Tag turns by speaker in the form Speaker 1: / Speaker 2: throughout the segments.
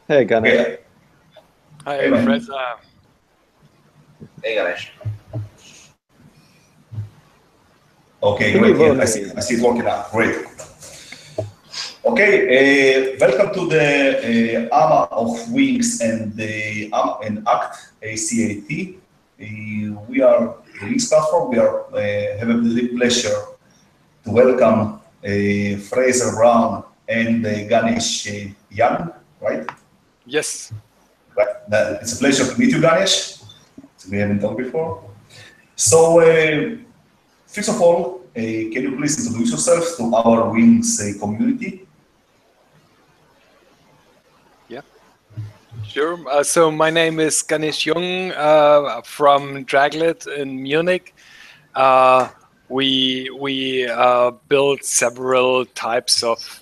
Speaker 1: Hey, Ganesh.
Speaker 2: Okay.
Speaker 3: Hi,
Speaker 2: Hey, man.
Speaker 3: Fraser.
Speaker 2: Hey, Ganesh. Okay,
Speaker 1: Can you
Speaker 2: great.
Speaker 1: vote
Speaker 2: Yeah, I
Speaker 1: on
Speaker 2: see.
Speaker 1: me?
Speaker 2: I see it working out. Great. Okay. Welcome to the AMA of Wings and the and ACT ACAT. We are the Wings platform. We are have a pleasure to welcome Fraser Brown and Ganesh Young. Right.
Speaker 3: Yes.
Speaker 2: Right. It's a pleasure to meet you, Ganesh. We haven't talked before. So, first of all, can you please introduce yourself to our Wings community?
Speaker 3: Yeah. Sure. So my name is Ganesh Jung from Draglet in Munich. We build several types of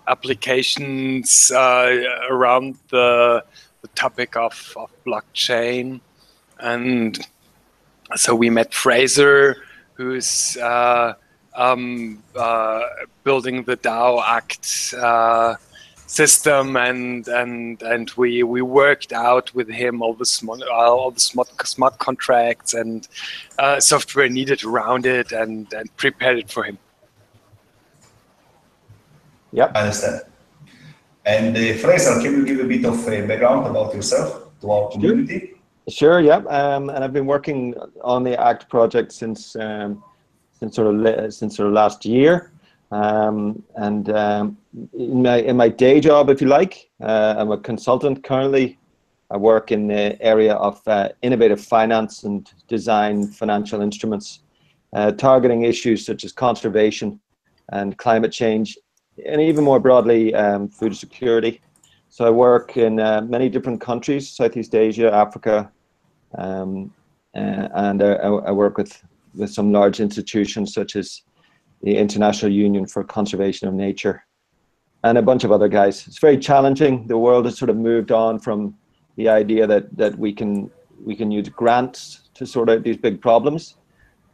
Speaker 3: applications around the topic of blockchain, and so we met Fraser, who's building the DAO Act system, and we worked out with him all the smart contracts and software needed around it, and prepared it for him.
Speaker 1: Yep.
Speaker 2: I understand. And Fraser, can you give a bit of background about yourself to our
Speaker 1: Sure.
Speaker 2: community?
Speaker 1: Sure. Yep. And I've been working on the ACT project since sort of last year. In my day job, if you like, I'm a consultant currently. I work in the area of innovative finance and design financial instruments, targeting issues such as conservation and climate change, and even more broadly, food security. So I work in many different countries: Southeast Asia, Africa, and I work with some large institutions such as the International Union for Conservation of Nature, and a bunch of other guys. It's very challenging. The world has sort of moved on from the idea that we can use grants to sort out these big problems,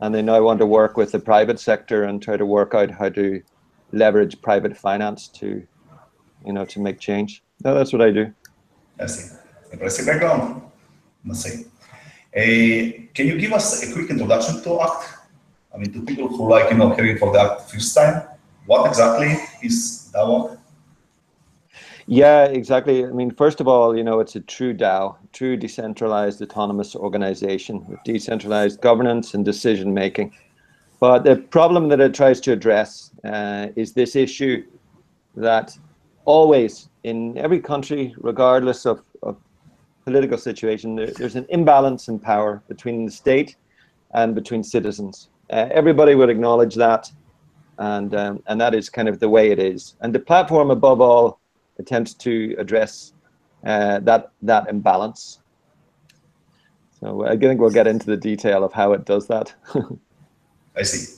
Speaker 1: and they now want to work with the private sector and try to work out how to leverage private finance to make change. So that's what I do.
Speaker 2: I see. Impressive background, must say. Can you give us a quick introduction to ACT? I mean, to people who hearing for the ACT first time, what exactly is DAO?
Speaker 1: Yeah, exactly. I mean, first of all, it's a true DAO, true decentralized autonomous organization with decentralized governance and decision making. But the problem that it tries to address is this issue that always in every country, regardless of political situation, there's an imbalance in power between the state and between citizens. Everybody would acknowledge that, and that is kind of the way it is. And the platform, above all, attempts to address that imbalance. So I think we'll get into the detail of how it does that.
Speaker 2: I see.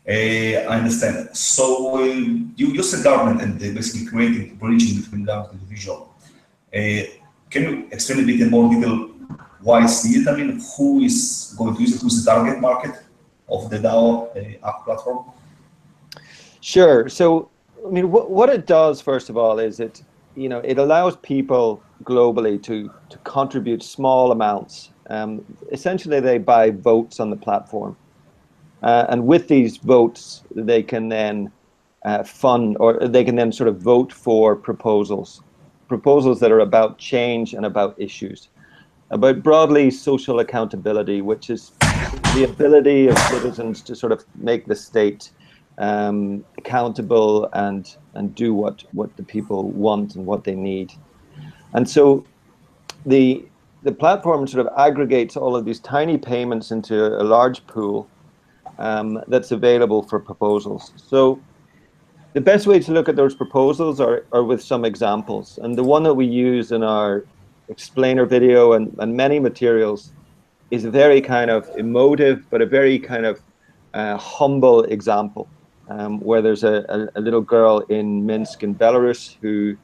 Speaker 2: I understand. So you use the government and basically creating the bridging between government and individual. Can you explain a bit in more detail why it's needed? I mean, who is going to use it? Who's the target market of the DAO app platform?
Speaker 1: Sure. So, I mean, what it does, first of all, is it allows people globally to contribute small amounts. Essentially, they buy votes on the platform. And with these votes, they can then fund, or they can then sort of vote for proposals that are about change and about issues, about broadly social accountability, which is the ability of citizens to sort of make the state accountable and do what the people want and what they need. And so the platform sort of aggregates all of these tiny payments into a large pool that's available for proposals. So the best way to look at those proposals are with some examples. And the one that we use in our explainer video and many materials is a very kind of emotive, but a very kind of humble example, where there's a little girl in Minsk in Belarus who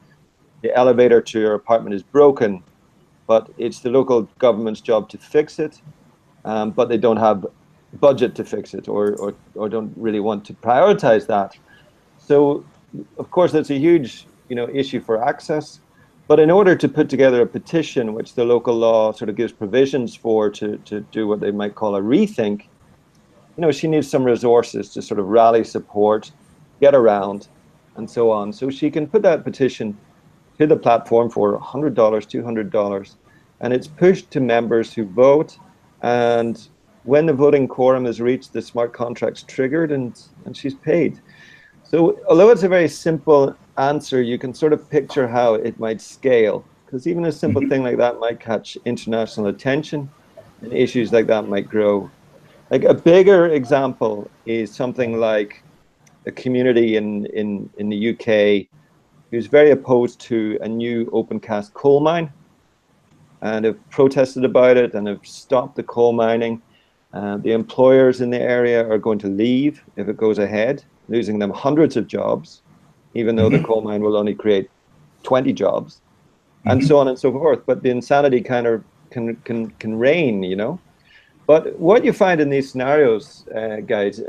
Speaker 1: the elevator to her apartment is broken, but it's the local government's job to fix it, but they don't have budget to fix it, or don't really want to prioritize that. So, of course, that's a huge issue for access. But in order to put together a petition, which the local law sort of gives provisions for to do what they might call a rethink, she needs some resources to sort of rally support, get around, and so on. So she can put that petition to the platform for $100, $200, and it's pushed to members who vote. And when the voting quorum is reached, the smart contract's triggered and she's paid. So although it's a very simple answer, you can sort of picture how it might scale, because even a simple thing like that might catch international attention and issues like that might grow. Like a bigger example is something like a community in the UK who's very opposed to a new open cast coal mine and have protested about it and have stopped the coal mining. The employers in the area are going to leave if it goes ahead, losing them hundreds of jobs, even though the coal mine will only create 20 jobs, and so on and so forth. But the insanity kind of can reign, But what you find in these scenarios, guys,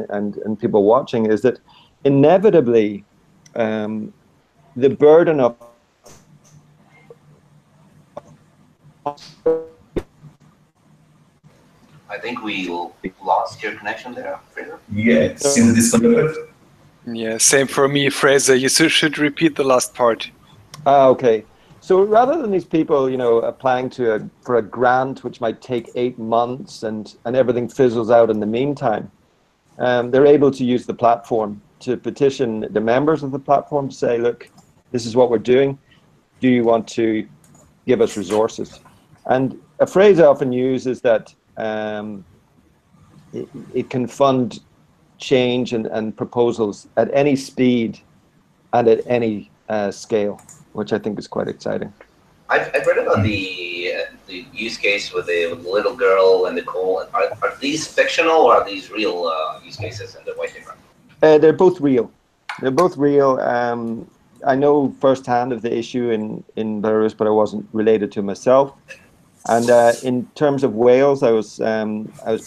Speaker 1: and people watching, is that inevitably the burden of
Speaker 4: I think we lost your connection there, Fraser.
Speaker 2: Yeah, it seems disconnected.
Speaker 3: Yeah, same for me, Fraser. You should repeat the last part.
Speaker 1: Okay. So rather than these people, applying for a grant which might take 8 months and everything fizzles out in the meantime, they're able to use the platform to petition the members of the platform to say, look, this is what we're doing. Do you want to give us resources? And a phrase I often use is that it can fund change and proposals at any speed and at any scale, which I think is quite exciting.
Speaker 4: I've read about the use case with the little girl and the coal. Are these fictional or are these real use cases in the white paper?
Speaker 1: They're both real. They're both real. I know firsthand of the issue in Belarus, but I wasn't related to myself. And in terms of Wales, I was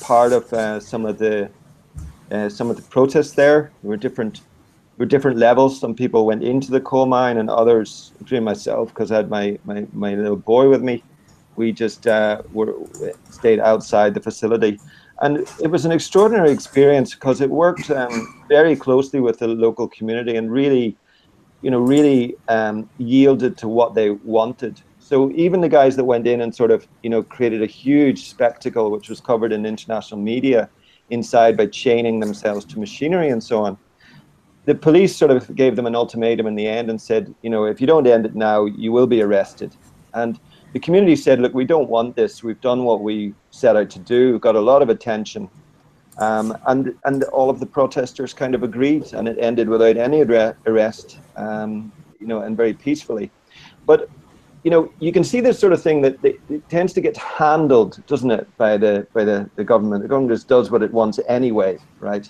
Speaker 1: part of some of the protests there. There were different levels. Some people went into the coal mine, and others, including myself, because I had my little boy with me, we just stayed outside the facility. And it was an extraordinary experience because it worked very closely with the local community and really yielded to what they wanted. So even the guys that went in and sort of, created a huge spectacle, which was covered in international media inside by chaining themselves to machinery and so on, the police sort of gave them an ultimatum in the end and said, if you don't end it now, you will be arrested. And the community said, look, we don't want this. We've done what we set out to do. We've got a lot of attention. And all of the protesters kind of agreed, and it ended without any arrest, and very peacefully. But, you can see this sort of thing that it tends to get handled, doesn't it, by the government. The government just does what it wants anyway, right?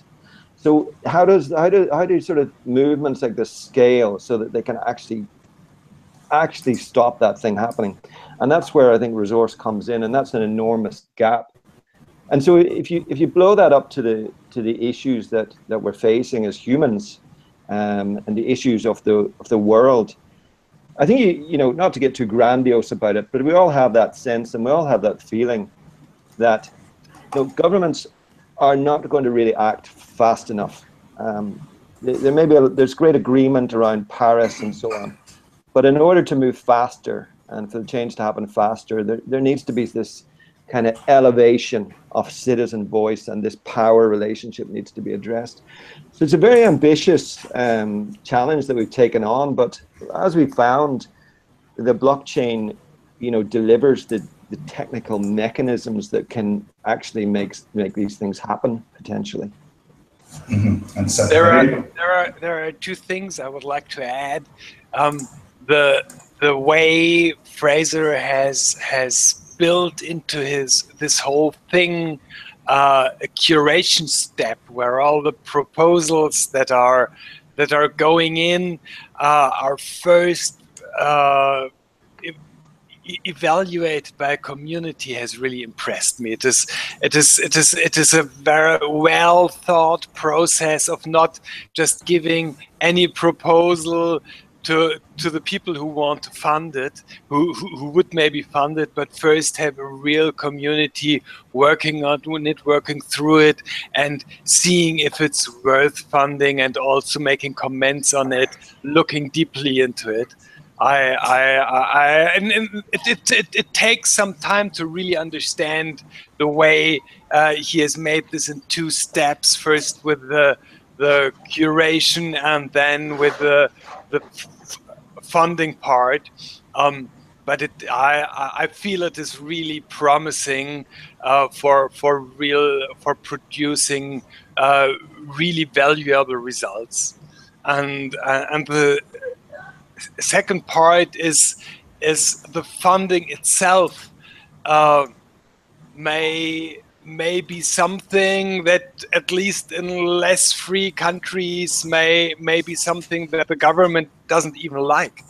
Speaker 1: So how do sort of movements like this scale so that they can actually stop that thing happening? And that's where I think resource comes in, and that's an enormous gap. And so if you blow that up to the issues that we're facing as humans, and the issues of the world, I think not to get too grandiose about it, but we all have that sense and we all have that feeling that governments are not going to really act fast enough. There's great agreement around Paris and so on, but in order to move faster and for the change to happen faster, there needs to be this kind of elevation of citizen voice, and this power relationship needs to be addressed. So it's a very ambitious challenge that we've taken on, but as we found, the blockchain, delivers the technical mechanisms that can actually make these things happen potentially.
Speaker 2: Mm-hmm. And so
Speaker 3: there are two things I would like to add. The way Fraser has built into this whole thing a curation step where all the proposals that are going in are first evaluated by a community has really impressed me. It is a very well thought process of not just giving any proposal to the people who want to fund it, who would maybe fund it, but first have a real community working on it, working through it, and seeing if it's worth funding, and also making comments on it, looking deeply into it. And it takes some time to really understand the way he has made this in 2 steps. First with the curation, and then with the funding part. But I feel it is really promising for producing really valuable results. And the second part is the funding itself may be something that, at least in less free countries, may be something that the government doesn't even like.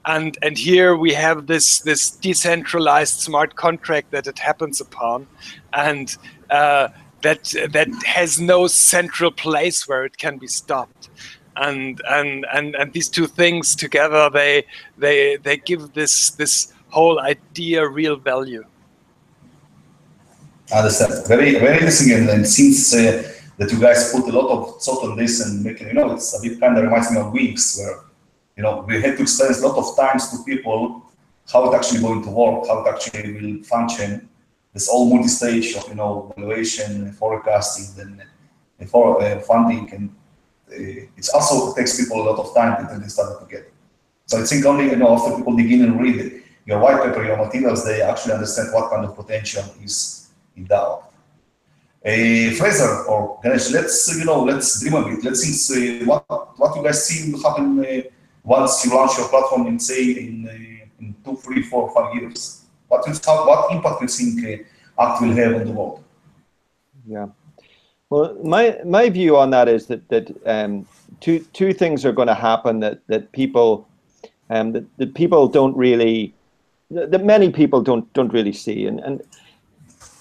Speaker 3: And here we have this decentralized smart contract that it happens upon, and that has no central place where it can be stopped. And these 2 things together, they give this whole idea real value.
Speaker 2: I understand. Very, very interesting. And since that you guys put a lot of thought on this and making, it's a bit kind of reminds me of Wings, where, we had to explain a lot of times to people how it actually going to work, how it actually will function. This all multi-stage of, valuation, forecasting, and for funding, and it also takes people a lot of time until they start to get it. So I think only, after people dig in and read your white paper, your materials, they actually understand what kind of potential is in DAO. Fraser or Ganesh, let's dream a bit. Let's see what you guys see will happen once you launch your platform in, say, in 2, 3, 4, 5 years. What impact do you think Act will have on the world?
Speaker 1: Yeah. Well, my view on that is that two things are going to happen that people don't really, that many people don't really see, and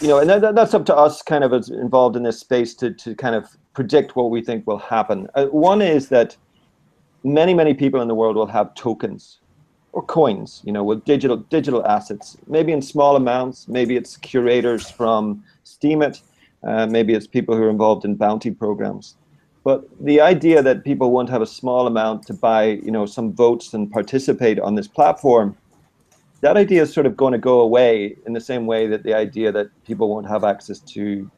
Speaker 1: that's up to us, kind of as involved in this space, to kind of predict what we think will happen. One is that many people in the world will have tokens or coins, with digital assets, maybe in small amounts. Maybe it's curators from Steemit, maybe it's people who are involved in bounty programs. But the idea that people won't have a small amount to buy, some votes and participate on this platform, that idea is sort of going to go away, in the same way that the idea that people won't have access to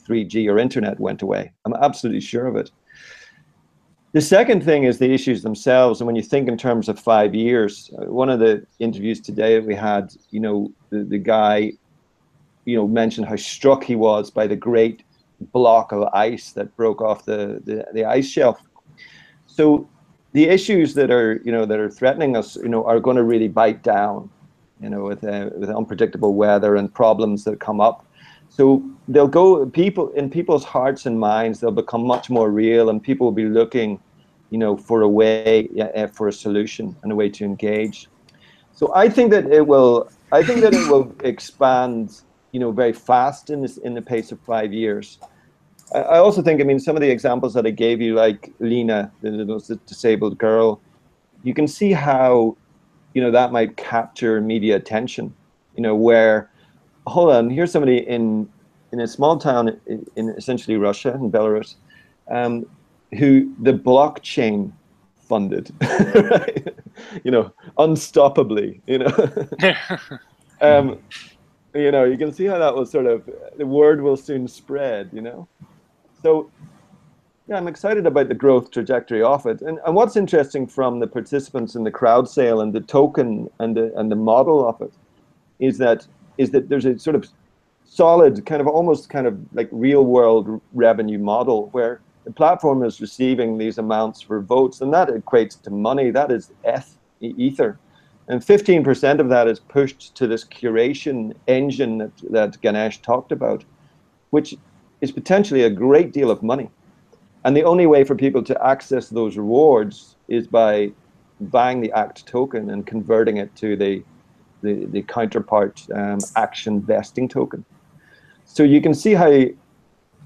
Speaker 1: 3G or internet went away. I'm absolutely sure of it. The second thing is the issues themselves. And when you think in terms of 5 years, one of the interviews today that we had, the guy, mentioned how struck he was by the great block of ice that broke off the ice shelf. So the issues that are threatening us, are going to really bite down, with unpredictable weather and problems that come up. So they'll go, people's hearts and minds, they'll become much more real, and people will be looking, for a way, for a solution and a way to engage. So I think that it will expand, very fast in the pace of 5 years. I also think, some of the examples that I gave you, like Lena, the disabled girl, you can see how, that might capture media attention, where, hold on, here's somebody in a small town in essentially Russia, in Belarus, who the blockchain funded, right? Unstoppably, you can see how that was sort of, the word will soon spread, So, yeah, I'm excited about the growth trajectory of it. And what's interesting from the participants in the crowd sale and the token and the model of it is that there's a sort of solid, almost like real world revenue model, where the platform is receiving these amounts for votes, and that equates to money. That is ether. And 15% of that is pushed to this curation engine that Ganesh talked about, which is potentially a great deal of money. And the only way for people to access those rewards is by buying the ACT token and converting it to the counterpart action vesting token. So you can see how,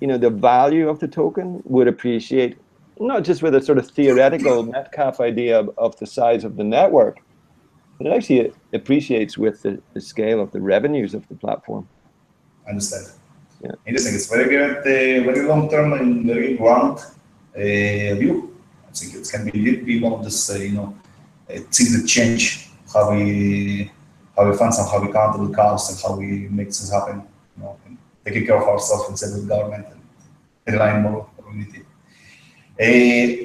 Speaker 1: the value of the token would appreciate not just with a sort of theoretical Metcalfe idea of the size of the network, but it actually appreciates with the scale of the revenues of the platform.
Speaker 2: I understand.
Speaker 1: Yeah.
Speaker 2: Interesting. It's very good, very long term and very grand view. I think it can be one of this, things that change how we fund and how we count the costs and how we make things happen. And taking care of ourselves instead of the government and relying more on the community.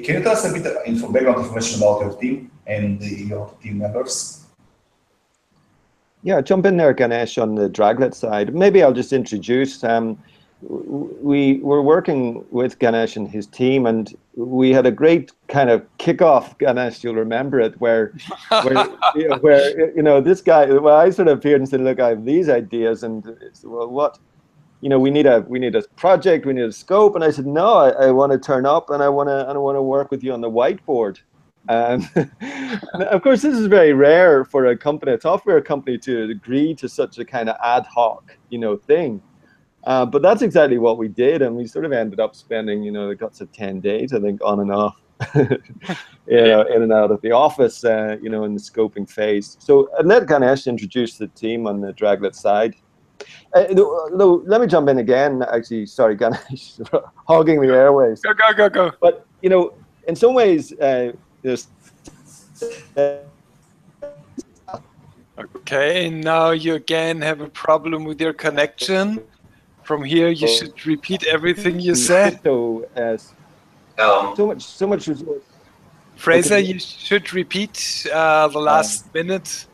Speaker 2: Can you tell us a bit of background information about your team and your team members?
Speaker 1: Yeah, jump in there, Ganesh, on the Draglet side. Maybe I'll just introduce. We were working with Ganesh and his team, and we had a great kind of kickoff. Ganesh, you'll remember it, where this guy. Well, I sort of appeared and said, "Look, I have these ideas, and well, what? We need a project, we need a scope." And I said, "No, I want to turn up, and I want to work with you on the whiteboard." And of course, this is very rare for a software company, to agree to such a kind of ad hoc, thing. But that's exactly what we did, and we sort of ended up spending, the guts of 10 days, I think, on and off, in and out of the office, in the scoping phase. So I'd let Ganesh introduce the team on the Draglet side. Let me jump in again. Actually, sorry, Ganesh, hogging the airways.
Speaker 3: Go.
Speaker 1: But in some ways,
Speaker 3: okay, now you again have a problem with your connection. From here, you should repeat everything you said.
Speaker 1: So much resource.
Speaker 3: Fraser, you should repeat the last minute.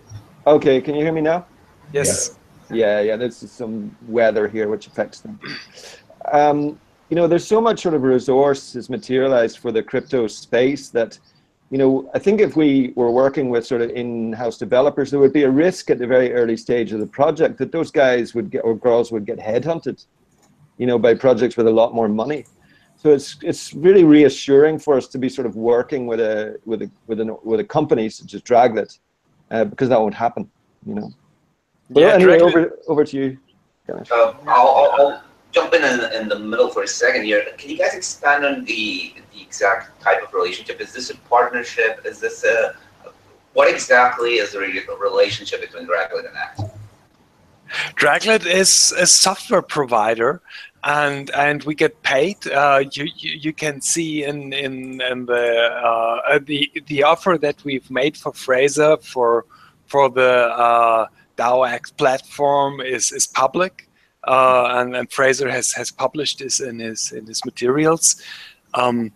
Speaker 1: Okay, can you hear me now?
Speaker 3: Yes.
Speaker 1: Yeah. There's some weather here which affects them. There's so much sort of resources materialized for the crypto space that, I think if we were working with sort of in-house developers, there would be a risk at the very early stage of the project that those guys or girls would get headhunted, by projects with a lot more money. So it's really reassuring for us to be sort of working with a company such as Draglet, because that won't happen, But
Speaker 3: Yeah,
Speaker 1: anyway, over to you.
Speaker 4: I'll jump in the middle for a second here. Can you guys expand on the exact type of relationship? Is this a partnership? Is this what exactly is the relationship between Draglet and Act?
Speaker 3: Draglet is a software provider, and we get paid. You can see in the offer that we've made for Fraser for the DAO Act platform is public, and Fraser has published this in his materials.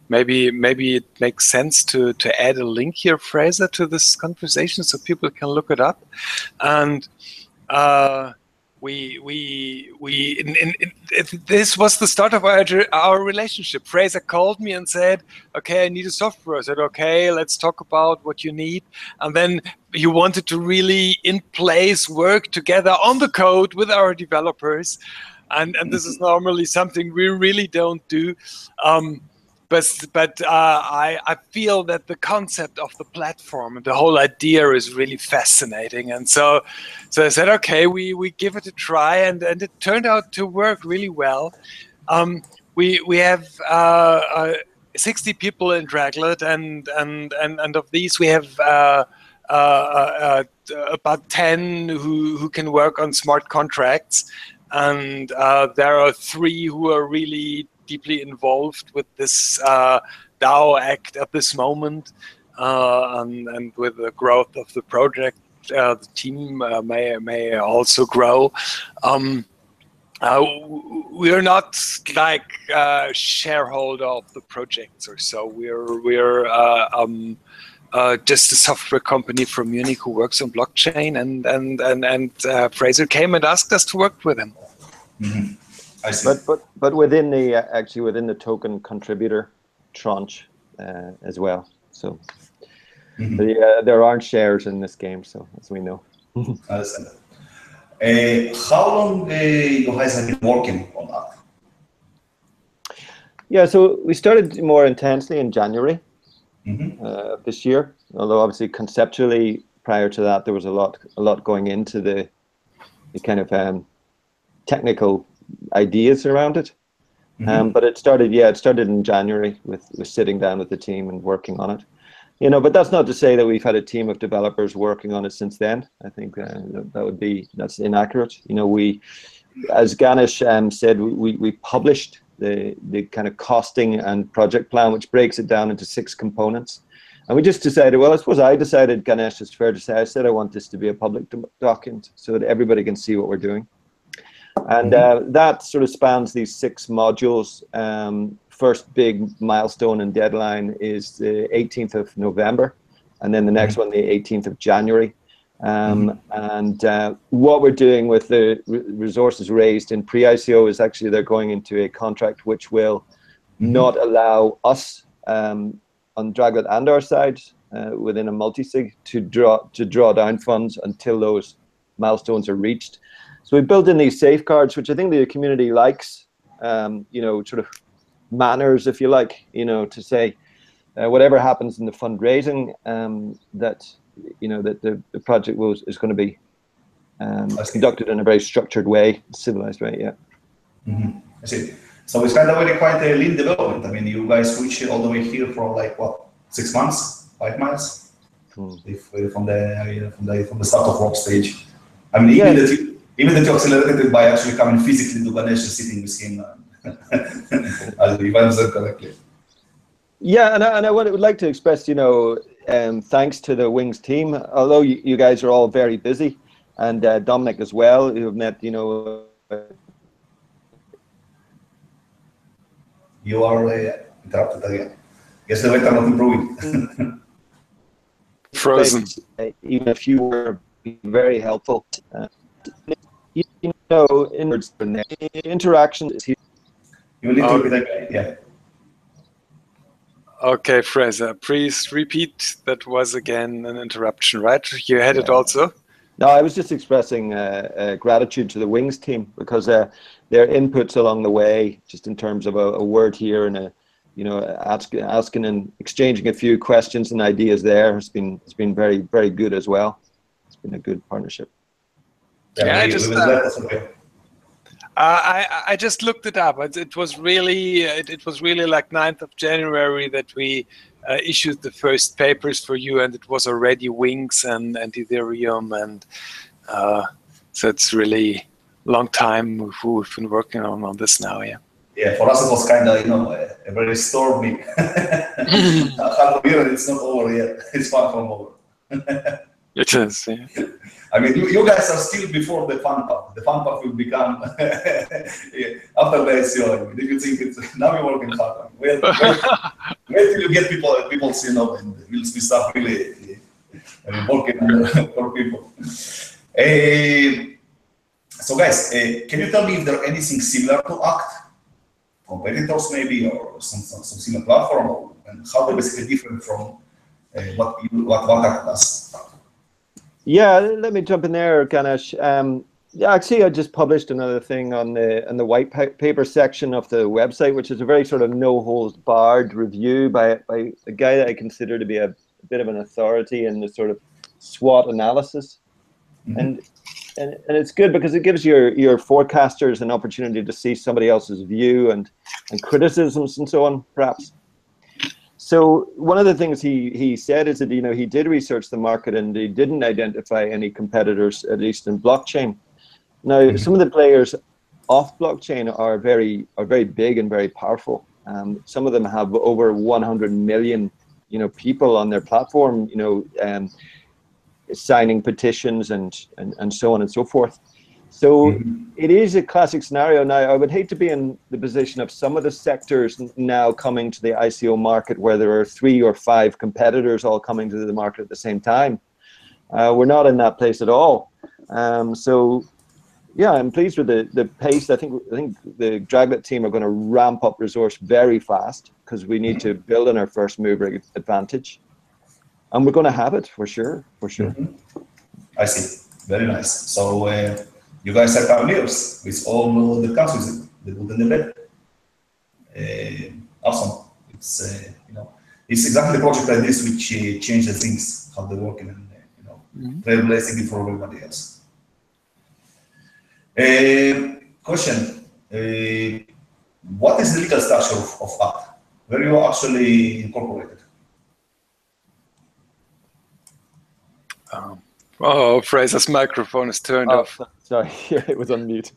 Speaker 3: Maybe it makes sense to add a link here, Fraser, to this conversation so people can look it up. And this was the start of our relationship. Fraser called me and said, "Okay, I need a software." I said, "Okay, let's talk about what you need." And then he wanted to really in place work together on the code with our developers, and this is normally something we really don't do. But I feel that the concept of the platform and the whole idea is really fascinating, and so I said, okay, we give it a try, and it turned out to work really well. We have 60 people in Draglet, and of these we have about 10 who can work on smart contracts, and there are 3 who are really deeply involved with this DAO Act at this moment, and with the growth of the project, the team may also grow. We are not like shareholder of the projects or so. We're just a software company from Munich who works on blockchain, and Fraser came and asked us to work with him.
Speaker 2: Mm-hmm. I see.
Speaker 1: But within the token contributor tranche as well. So there aren't shares in this game, so as we know.
Speaker 2: I understand that. How long you guys have been working on that?
Speaker 1: Yeah, so we started more intensely in January this year. Although obviously conceptually prior to that there was a lot going into the kind of technical ideas around it. But it started in January with sitting down with the team and working on it. But that's not to say that we've had a team of developers working on it since then. I think that's inaccurate. We, as Ganesh said, we published the kind of costing and project plan, which breaks it down into 6 components. And we just decided, well, I suppose I decided, Ganesh, it's fair to say, I said I want this to be a public document so that everybody can see what we're doing. And that sort of spans these 6 modules. First big milestone and deadline is the 18th of November, and then the next one, the 18th of January. And what we're doing with the resources raised in pre-ICO is actually they're going into a contract which will not allow us on Draglet and our side within a multi-sig to draw down funds until those milestones are reached. So we built in these safeguards, which I think the community likes, sort of manners, if you like, to say whatever happens in the fundraising, that the project is going to be conducted in a very structured way, civilized way. Yeah.
Speaker 2: I see. So it's kind of quite a lean development. I mean, you guys switched all the way here for like what, 6 months, 5 months, if from the start of work stage. I mean, even that you accelerated it by actually coming physically to Ganesh and sitting with him, if I understand correctly.
Speaker 1: Yeah, and I would like to express, thanks to the Wings team, although you guys are all very busy, and Dominic as well, who have met,
Speaker 2: You are interrupted again. Guess the weather not improving.
Speaker 3: Frozen.
Speaker 1: Even if you were very helpful. In words, interaction is here.
Speaker 2: You need to repeat again, yeah.
Speaker 3: Okay, Fraser, please repeat. That was again an interruption, right? You had it also?
Speaker 1: No, I was just expressing gratitude to the Wings team because their inputs along the way, just in terms of a word here and asking and exchanging a few questions and ideas there has been very, very good as well. It's been a good partnership.
Speaker 3: Yeah, I just looked it up. It was really like 9th of January that we issued the first papers for you, and it was already Wings and Ethereum, and so it's really long time we've been working on this now.
Speaker 2: Yeah, for us it was kind of a very stormy half of year, and it's not over yet. It's far from over.
Speaker 3: It is. Yeah.
Speaker 2: I mean, you guys are still before the fun part. The fun part will become after the SEO. If you think it's now you're working hard. Wait till you get people, and we'll start really working for people. So guys, can you tell me if there's anything similar to Act? Competitors maybe, or some similar platform, and how they're basically different from what Act does?
Speaker 1: Yeah, let me jump in there, Ganesh. Actually, I just published another thing on the white paper section of the website, which is a very sort of no-holds-barred review by a guy that I consider to be a bit of an authority in the sort of SWOT analysis. And it's good because it gives your forecasters an opportunity to see somebody else's view and criticisms and so on, perhaps. So one of the things he said is that he did research the market and he didn't identify any competitors, at least in blockchain. Now some of the players off blockchain are very big and very powerful. Some of them have over 100 million people on their platform, signing petitions and so on and so forth. So it is a classic scenario. Now, I would hate to be in the position of some of the sectors now coming to the ICO market where there are 3 or 5 competitors all coming to the market at the same time. We're not in that place at all. So, yeah, I'm pleased with the pace. I think the Draglet team are going to ramp up resource very fast because we need to build on our first mover advantage. And we're going to have it for sure.
Speaker 2: I see. Very nice. So you guys are pioneers with all the countries, the good and the bad. Awesome. It's it's exactly the project like this which changes things, how they work, and trailblazing it for everybody else. Question. what is the legal structure of ACT? Where you actually incorporated?
Speaker 3: Oh, Fraser's microphone is turned off.
Speaker 1: Sorry, it was on mute.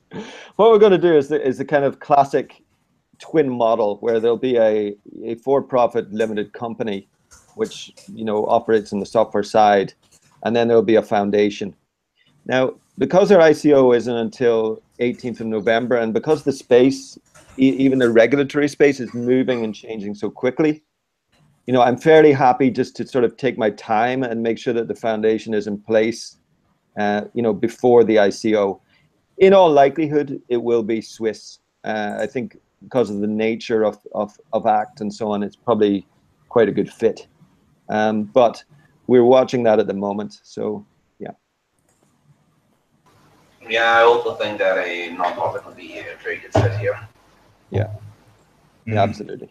Speaker 1: What we're going to do is the kind of classic twin model where there'll be a for-profit limited company which operates on the software side, and then there'll be a foundation. Now, because our ICO isn't until 18th of November, and because the space, even the regulatory space, is moving and changing so quickly, I'm fairly happy just to sort of take my time and make sure that the foundation is in place, before the ICO. In all likelihood, it will be Swiss. I think because of the nature of ACT and so on, it's probably quite a good fit. But we're watching that at the moment. So, yeah.
Speaker 4: Yeah, I also think that a nonprofit would be a very good fit here.
Speaker 1: Yeah. Yeah, absolutely.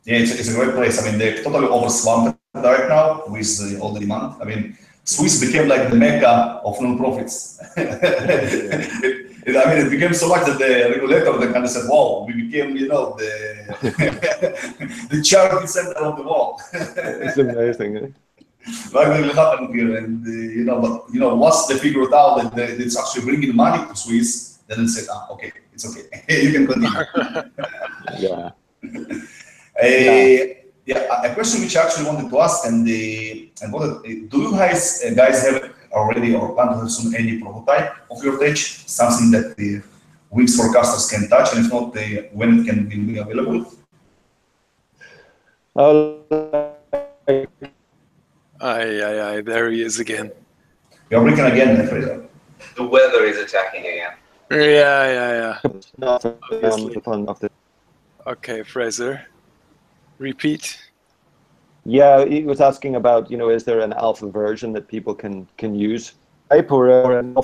Speaker 2: Yeah, it's a great place. I mean, they're totally overswamped right now with all the demand. I mean, Swiss became like the mecca of non-profits. It became so much that the regulator, they kind of said, wow, we became, the the charity center of the world.
Speaker 1: It's amazing, eh?
Speaker 2: Like will happen here, and once they figure it out that it's actually bringing money to Swiss, then they said, okay, it's okay, you can continue.
Speaker 1: Yeah.
Speaker 2: A question which I actually wanted to ask, do you guys have already or plan to have soon any prototype of your tech, something that the Wings forecasters can touch, and if not, when it can be available?
Speaker 3: There he is again.
Speaker 2: You're breaking again, Fraser.
Speaker 4: The weather is attacking again.
Speaker 3: Yeah. Okay, Fraser. Repeat.
Speaker 1: Yeah, he was asking about, is there an alpha version that people can use? Or an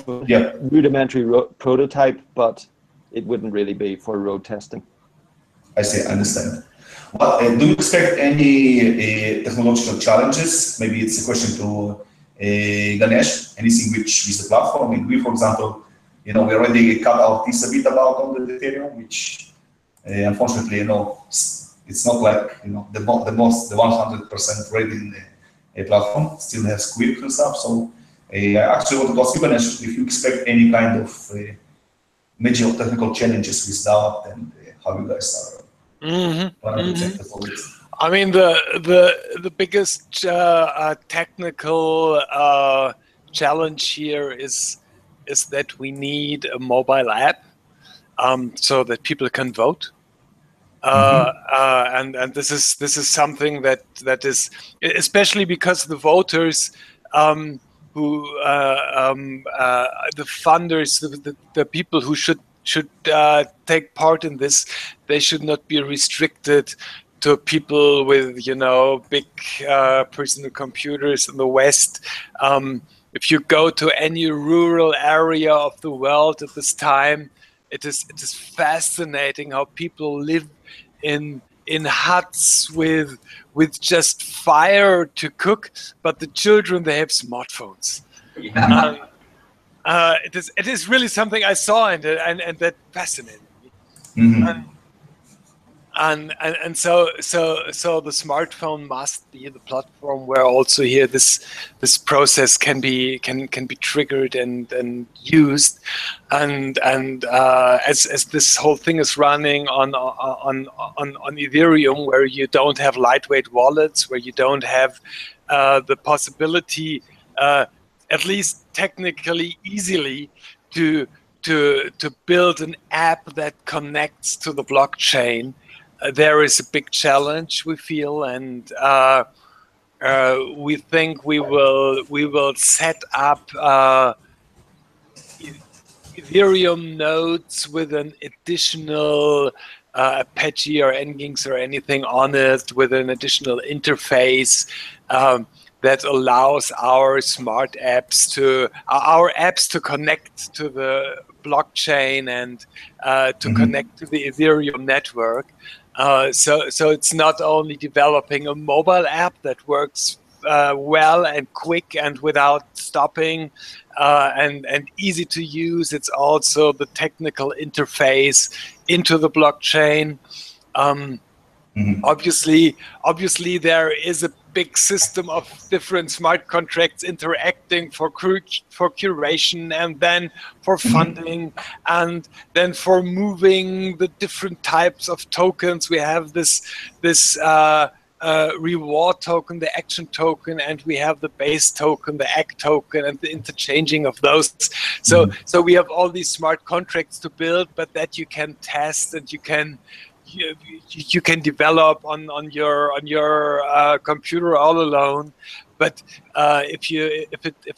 Speaker 1: rudimentary prototype, but it wouldn't really be for road testing.
Speaker 2: I see, I understand. Well, do you expect any technological challenges? Maybe it's a question to Ganesh, anything which is the platform. I mean, we, for example, we already cut our teeth a bit about on the Ethereum, which unfortunately, it's not like, the 100% rating platform, still has quirks and stuff. So I actually want to ask you, Ganesh, if you expect any kind of major technical challenges with that, and how you guys are planning to take the forward.
Speaker 3: I mean, the biggest technical challenge here is that we need a mobile app so that people can vote. And this is something that is, especially because the voters who the funders, the people who should take part in this, they should not be restricted to people with big personal computers in the West. If you go to any rural area of the world at this time, it is fascinating how people live in huts with just fire to cook, but the children, they have smartphones.
Speaker 4: Yeah.
Speaker 3: It is really something I saw and that fascinated me. And so the smartphone must be the platform where also here this process can be triggered and used, and as this whole thing is running on Ethereum, where you don't have lightweight wallets, where you don't have the possibility, at least technically easily, to build an app that connects to the blockchain. There is a big challenge, we feel, and we think we will set up Ethereum nodes with an additional Apache or Nginx or anything on it, with an additional interface that allows our apps to connect to the blockchain and to connect to the Ethereum network. So it's not only developing a mobile app that works well and quick and without stopping, and easy to use. It's also the technical interface into the blockchain. Obviously, there is a big system of different smart contracts interacting for curation, and then for funding, and then for moving the different types of tokens. We have this reward token, the action token, and we have the base token, the act token, and the interchanging of those. So we have all these smart contracts to build, but that you can test and you can develop on your computer all alone. But if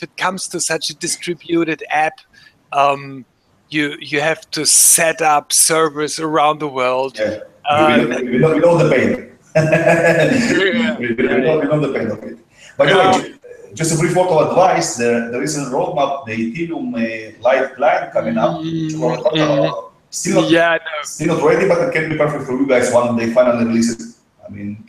Speaker 3: it comes to such a distributed app, you have to set up servers around the world.
Speaker 2: Yeah. We know the pain. We know the pain of it. By the way, just a brief word of advice. There is a roadmap, the Ethereum Light client coming up. Which we're talking about. Still not ready, but it can be perfect for you guys when they finally release it. I mean,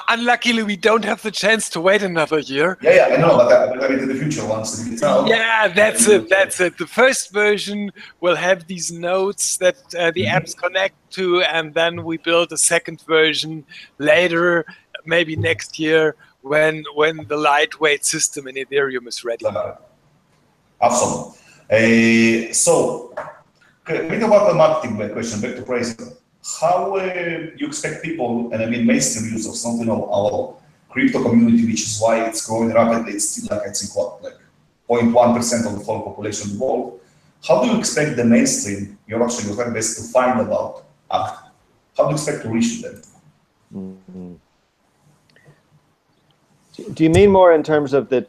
Speaker 3: unluckily we don't have the chance to wait another year.
Speaker 2: Yeah, I know, but I mean, in the future once it's out.
Speaker 3: Yeah, that's it. The first version will have these nodes that the apps connect to, and then we build a second version later, maybe next year, when the lightweight system in Ethereum is ready.
Speaker 2: Awesome. So, think about the marketing question, back to pricing. How you expect people, and I mean mainstream users, not our crypto community, which is why it's growing rapidly. It's still like, I think, like 0.1% of the whole population involved. How do you expect the mainstream, your fan base, to find about ACT? How do you expect to reach them?
Speaker 1: Do you mean more in terms of the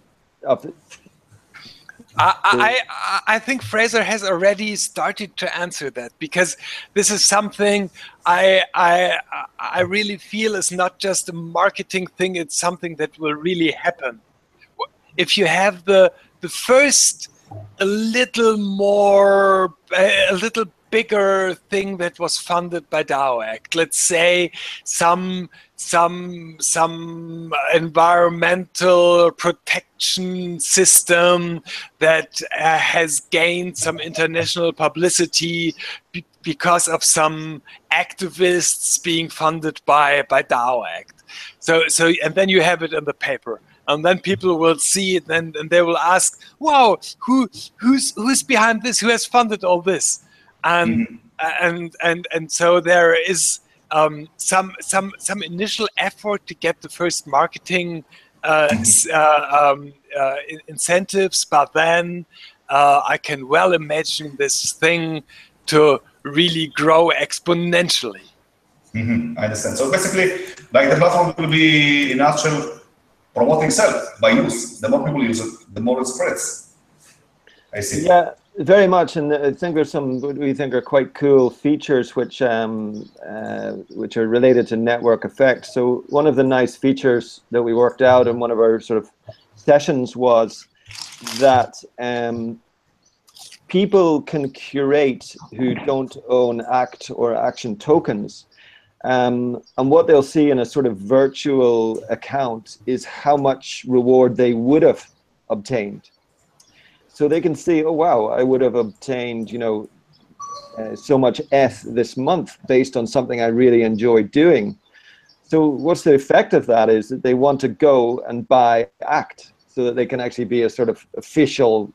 Speaker 3: I think Fraser has already started to answer that, because this is something I really feel is not just a marketing thing. It's something that will really happen. If you have the first a little bigger thing that was funded by DAO Act, let's say some environmental protection system that has gained some international publicity because of some activists being funded by DAO Act. So and then you have it in the paper. And then people will see it, and they will ask, "Wow, who's behind this? Who has funded all this?" And so there is some initial effort to get the first marketing incentives, but then I can well imagine this thing to really grow exponentially.
Speaker 2: I understand. So basically, like the platform will be, in a nutshell, promoting itself by use. The more people use it, the more it spreads. I see.
Speaker 1: Yeah, very much. And I think there's some what we think are quite cool features which are related to network effects. So one of the nice features that we worked out in one of our sort of sessions was that people can curate who don't own ACT or Action tokens. And what they'll see in a sort of virtual account is how much reward they would have obtained. So they can see, oh wow, I would have obtained, so much ETH this month based on something I really enjoy doing. So what's the effect of that is that they want to go and buy ACT so that they can actually be a sort of official,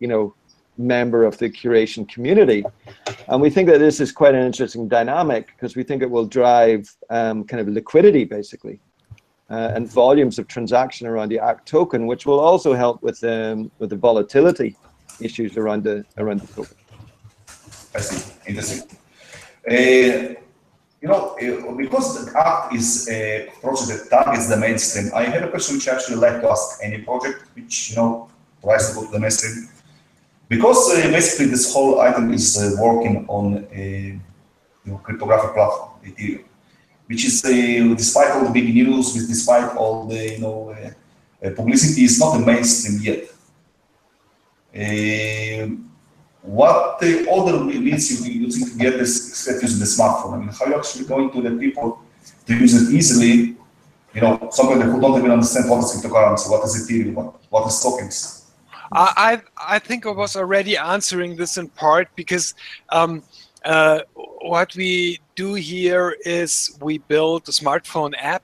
Speaker 1: member of the curation community. And we think that this is quite an interesting dynamic because we think it will drive kind of liquidity basically and volumes of transaction around the ACT token, which will also help with the volatility issues around the token.
Speaker 2: I see. Interesting. Because the ACT is a project that targets the mainstream, I had a question which I actually like to ask any project which tries to go to the mainstream. Because basically this whole item is working on a cryptographic platform, Ethereum, which is despite all the big news, despite all the publicity, is not the mainstream yet. What other means you think to get this using the smartphone? I mean, how are you actually going to the people to use it easily some people who don't even understand what is cryptocurrency, what is Ethereum, what is tokens.
Speaker 3: I think I was already answering this in part because what we do here is we build a smartphone app,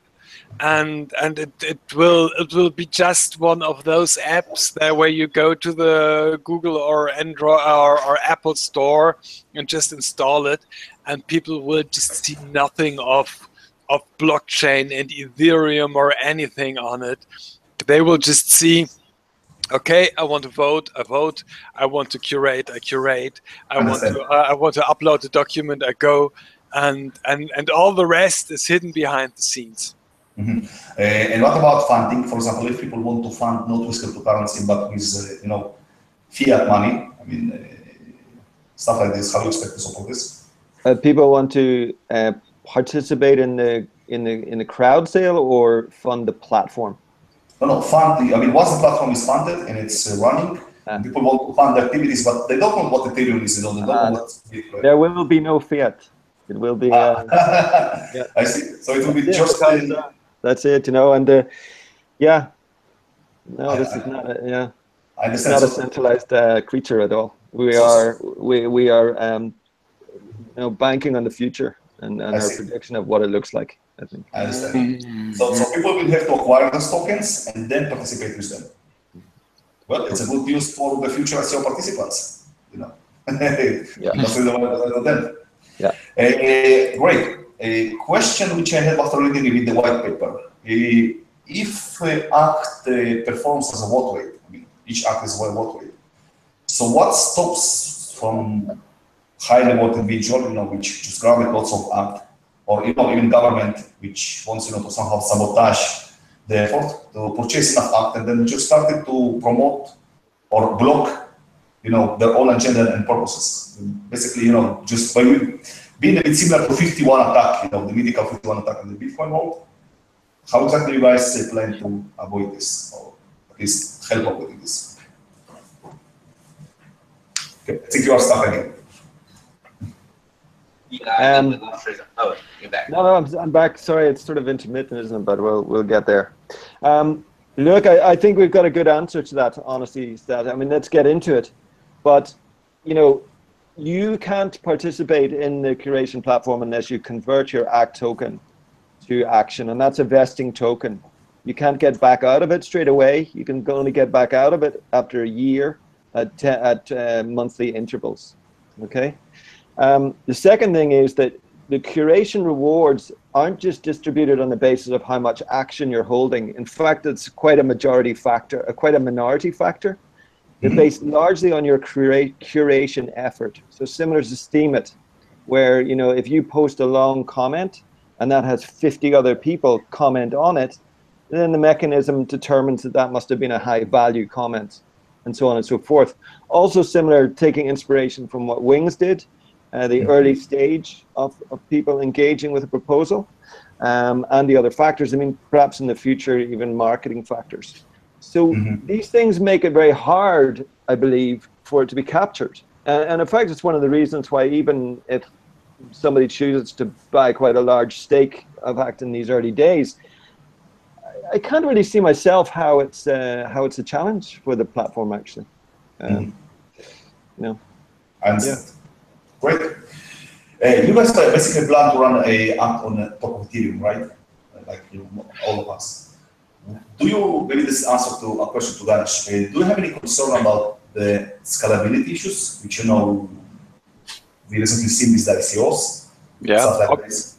Speaker 3: and it will be just one of those apps there where you go to the Google or Android or Apple store and just install it, and people will just see nothing of blockchain and Ethereum or anything on it. They will just see, okay, I want to vote, I vote. I want to curate, I curate. I want to upload a document, I go, and all the rest is hidden behind the scenes.
Speaker 2: Mm-hmm. And what about funding? For example, if people want to fund not with cryptocurrency but with fiat money, I mean stuff like this, how do you expect to support this?
Speaker 1: People want to participate in the crowd sale or fund the platform?
Speaker 2: No, fund. I mean, once the platform is funded and it's running, people want to fund the activities, but they don't know what Ethereum is. They don't know what's Bitcoin.
Speaker 1: There will be no fiat. It will be.
Speaker 2: Yeah. I see. So it will be just.
Speaker 1: That's it, and yeah. No, this is not a
Speaker 2: I understand.
Speaker 1: Not a centralized creature at all. We are banking on the future and our prediction of what it looks like, I think.
Speaker 2: I understand. So people will have to acquire those tokens and then participate with them. Well, it's a good news for the future SEO participants,
Speaker 1: Yeah.
Speaker 2: Great. A question which I had after reading the white paper. If ACT performs as a vote rate, I mean, each ACT is a vote rate. So what stops from highly voted individual, which just grabbed lots of ACT, or even government, which wants to somehow sabotage the effort to purchase enough ACT, and then just started to promote or block, their own agenda and purposes. Basically, just by being a bit similar to 51 attack, the mythical 51 attack in the Bitcoin world. How exactly you guys plan to avoid this, or at least help avoiding this? Okay, I think you are stuck again.
Speaker 4: Oh, you're back.
Speaker 1: No, I'm back. Sorry, it's sort of intermittent, isn't it? But we'll get there. Look, I think we've got a good answer to that, honestly, Stat. I mean, let's get into it. But, you can't participate in the curation platform unless you convert your ACT token to action, and that's a vesting token. You can't get back out of it straight away. You can only get back out of it after a year at monthly intervals. Okay. The second thing is that the curation rewards aren't just distributed on the basis of how much action you're holding. In fact, it's quite a minority factor. They're based largely on your curation effort. So similar to Steemit, where if you post a long comment and that has 50 other people comment on it, then the mechanism determines that must have been a high value comment, and so on and so forth. Also similar, taking inspiration from what Wings did, the early stage of people engaging with a proposal, and the other factors. I mean, perhaps in the future, even marketing factors. So these things make it very hard, I believe, for it to be captured. And in fact, it's one of the reasons why even if somebody chooses to buy quite a large stake of ACT in these early days, I can't really see myself how it's a challenge for the platform, actually.
Speaker 2: I understand. Great. You guys basically plan to run a ACT on top of Ethereum, right? Like all of us. Do you, maybe this answer to a question to Ganesh, do you have any concern about the scalability issues, which we recently seen with the ICOs?
Speaker 3: Yeah.
Speaker 2: Stuff like this?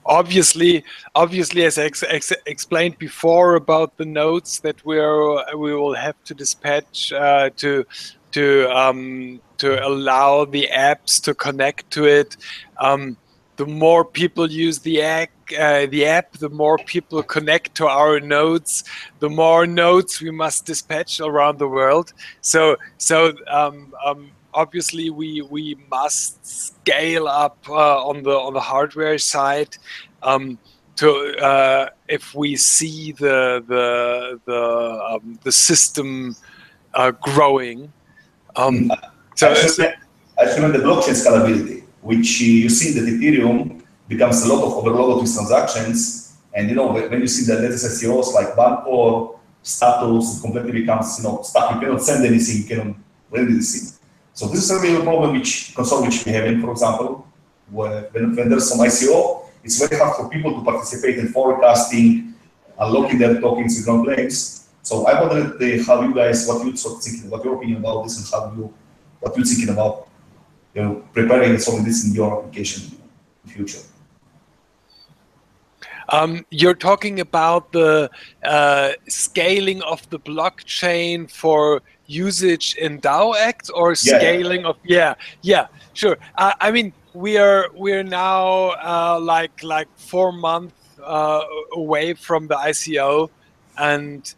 Speaker 3: Obviously, as I explained before about the nodes that we will have to dispatch to allow the apps to connect to it. The more people use the app, the more people connect to our nodes, the more nodes we must dispatch around the world. So obviously we must scale up on the hardware side if we see the system growing.
Speaker 2: Actually, the blockchain scalability, which you see that Ethereum becomes a lot of overload of these transactions, And when you see the latest SEOs like Banco, status, it completely becomes stuck. You cannot send anything, you cannot read anything. So this is a real problem concern which we're having, for example, when there's some ICO, it's very hard for people to participate in forecasting, unlocking their tokens with ground claims. So I wondered how you guys, what you sort of thinking, what your opinion about this, and what you're thinking about, preparing and solving this in your application in the future.
Speaker 3: You're talking about the scaling of the blockchain for usage in DAO Act, or scaling of sure. I mean, we're now like 4 months away from the ICO, and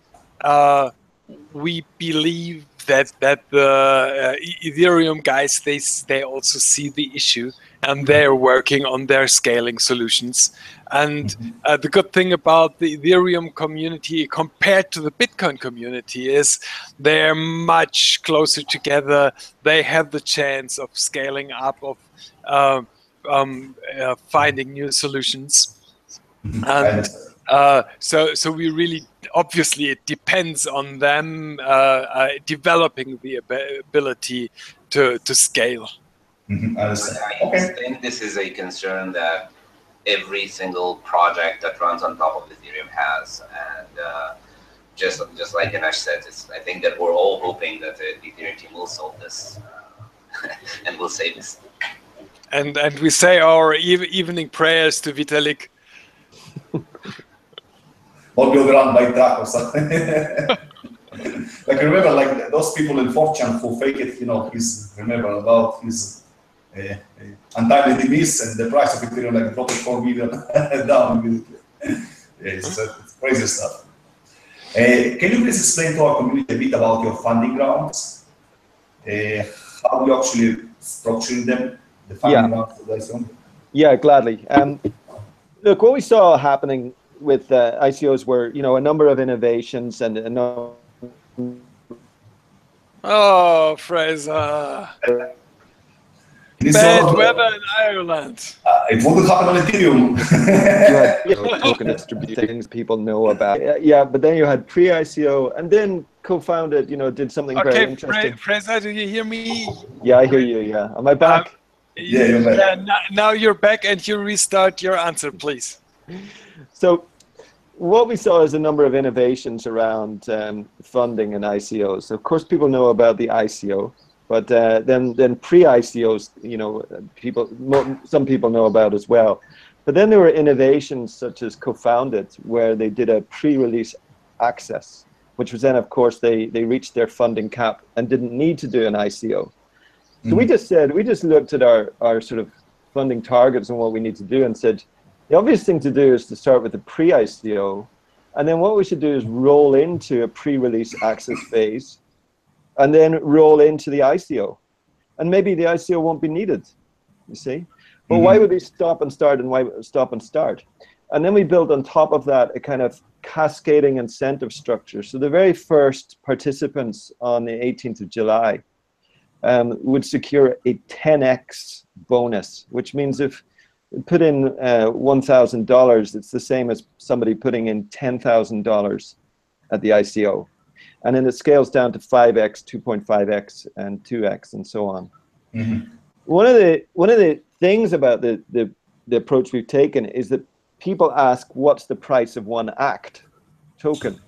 Speaker 3: we believe that the Ethereum guys, they also see the issue, and they're working on their scaling solutions. And the good thing about the Ethereum community compared to the Bitcoin community is they're much closer together. They have the chance of scaling up, of finding new solutions. And so we really, obviously it depends on them developing the ability to scale.
Speaker 4: I think this is a concern that every single project that runs on top of Ethereum has, and just like Ganesh said, I think that we're all hoping that the Ethereum team will solve this and will save this.
Speaker 3: And we say our evening prayers to Vitalik.
Speaker 2: Not go around by truck or something. Like remember, like those people in 4chan who fake it, about his untimely demise and the price of Ethereum like dropped 4 million down immediately. It's crazy stuff. Can you please explain to our community a bit about your funding rounds? How you actually structuring them, the funding rounds?
Speaker 1: Yeah, gladly. Look, what we saw happening with ICOs were, a number of innovations and a number.
Speaker 3: Oh, Fraser. Bad weather in Ireland.
Speaker 2: It wouldn't happen on Ethereum.
Speaker 1: You had token distributed things people know about. Yeah, but then you had pre-ICO, and then co-founded, did something very interesting.
Speaker 3: Fraser, do you hear me?
Speaker 1: Yeah, I hear you, yeah. Am I back?
Speaker 2: Yeah, you're back.
Speaker 3: Yeah, now you're back, and you restart your answer, please. So
Speaker 1: what we saw is a number of innovations around funding and ICOs. Of course, people know about the ICO, but then pre-ICOs, some people know about as well. But then there were innovations such as co-founded, where they did a pre-release access, which was then, of course, they reached their funding cap and didn't need to do an ICO. So we just looked at our sort of funding targets and what we need to do and said, the obvious thing to do is to start with the pre-ICO, and then what we should do is roll into a pre-release access phase, and then roll into the ICO. And maybe the ICO won't be needed, you see? But why would we stop and start, and why stop and start? And then we built on top of that a kind of cascading incentive structure. So the very first participants on the 18th of July would secure a 10x bonus, which means if put in $1,000, it's the same as somebody putting in $10,000 at the ICO. And then it scales down to 5x, 2.5x, and 2x, and so on. One of the things about the approach we've taken is that people ask, what's the price of one ACT token?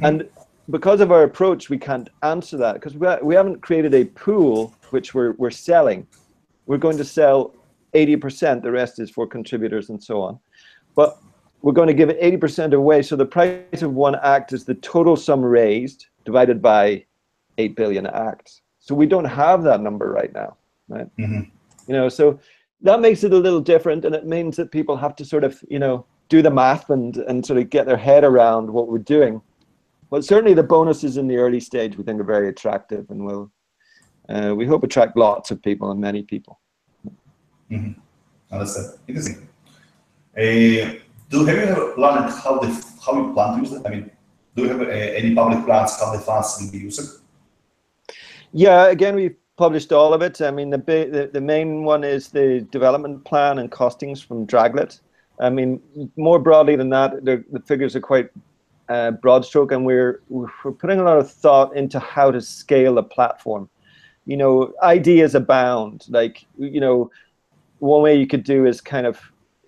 Speaker 1: And because of our approach, we can't answer that, because we haven't created a pool which we're selling. We're going to sell 80%, the rest is for contributors and so on. But we're going to give it 80% away, so the price of one ACT is the total sum raised divided by 8 billion ACTs. So we don't have that number right now, right? So that makes it a little different, and it means that people have to sort of, do the math and sort of get their head around what we're doing. But certainly the bonuses in the early stage we think are very attractive, and will we hope attract lots of people and many people.
Speaker 2: Understand. Interesting. Have you ever planned how you plan to use it? I mean, do you have any public plans how the funds will be used?
Speaker 1: Yeah, again, we've published all of it. I mean, the main one is the development plan and costings from Draglet. I mean, more broadly than that, the figures are quite broad stroke, and we're putting a lot of thought into how to scale a platform. You know, ideas abound. Like, you know, one way you could do is kind of,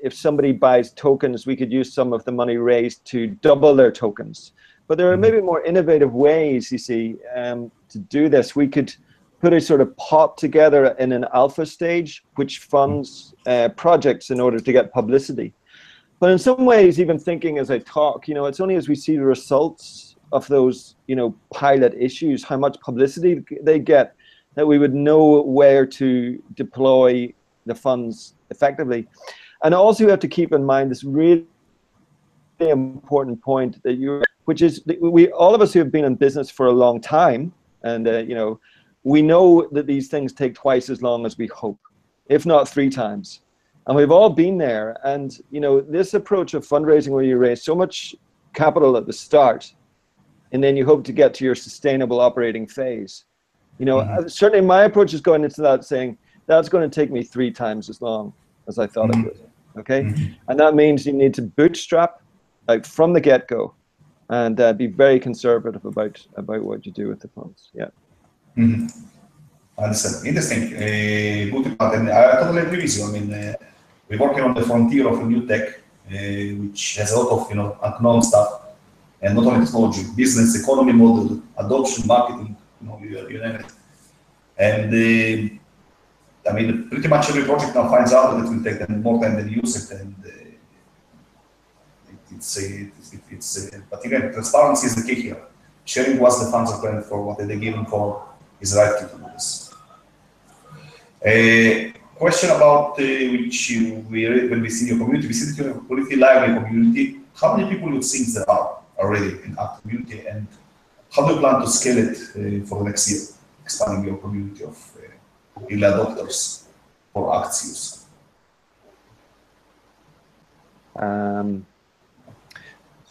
Speaker 1: if somebody buys tokens, we could use some of the money raised to double their tokens. But there are maybe more innovative ways, you see, to do this. We could put a sort of pot together in an alpha stage, which funds projects in order to get publicity. But in some ways, even thinking as I talk, you know, it's only as we see the results of those, you know, pilot issues, how much publicity they get, that we would know where to deploy the funds effectively. And also you have to keep in mind this really important point that which is we, all of us who have been in business for a long time, and you know, we know that these things take twice as long as we hope, if not 3 times. And we've all been there. And, you know, this approach of fundraising where you raise so much capital at the start, and then you hope to get to your sustainable operating phase. You know, certainly my approach is going into that saying, that's going to take me 3 times as long as I thought it would. Okay. And that means you need to bootstrap like from the get-go, and be very conservative about what you do with the funds. Yeah.
Speaker 2: Understand. Interesting. Good part. And I totally agree with you. I mean, we're working on the frontier of a new tech, which has a lot of, you know, unknown stuff, and not only technology, business, economy model, adoption, marketing, you know, you name it. And I mean, pretty much every project now finds out that it will take them more time than use it, and but again, transparency is the key here. Sharing what the funds are planned for, what they're given for, is the right to do this. A question about which when we see your community, we see that you have a pretty lively community. How many people you think there are already in our community, and how do you plan to scale it for the next year, expanding your community of early adopters for Axios?